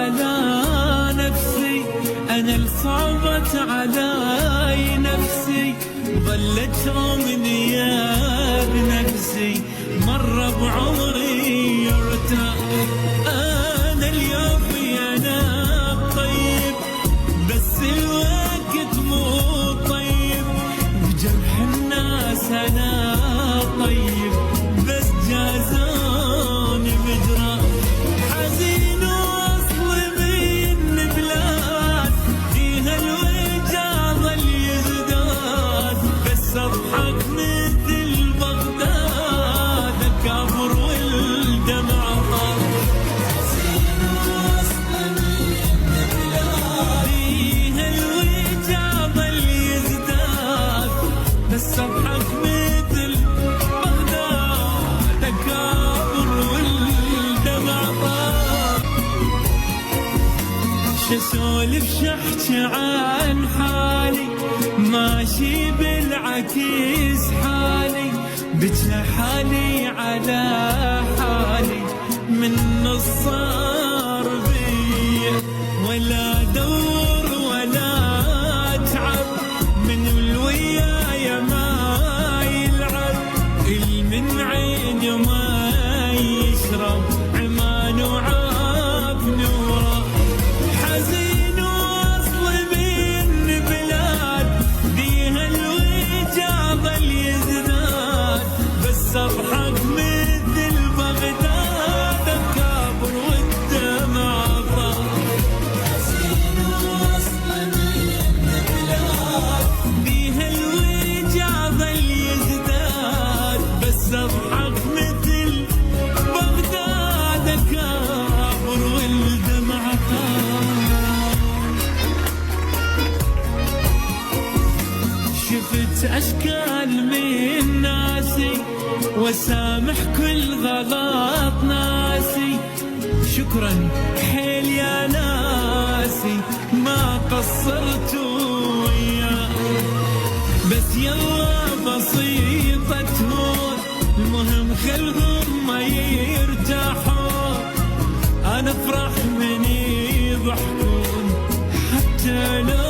على نفسي، أنا الصعبت علي نفسي، ظلت أمنية بنفسي مرة بعمري يرتاح. أنا اليوم أنا طيب بس الوقت مو طيب، بجرح الناس أنا طيب بس جازوني بجراح. حزين وأصل من بلاد فيها الوجع ظل يزداد، بس أضحك مثل بغداد أكابر والدمع طار. حزين وأصل من بلاد فيها الوجع ظل يزداد، بس أضحك مثل بغداد أكابر والدمع طار. شسولف شحكي عن حالي، ماشي بالعكس حالي، بجى حالي على حالي من الصار بي، ولا دور ولا اتعب من الويايا ما يلعب، المن عين ما يشرب عمان وعاب نوره. حزين واصل من بلاد بيها الوجع ظل يزداد، بس اضحك مثل بغداد اكابر والدمع طار. حزين واصل من بلاد بيها الوجع ظل يزداد، بس اضحك مثل بغداد اكابر والدمع طار. شفت أشكال من ناسي وسامح كل غلط ناسي، شكرا حيل يا ناسي ما قصرت وياه، بس يلا بسيطة تهون، المهم خلهم ما يرتاحون، أنا أفرح من يضحكون حتى لو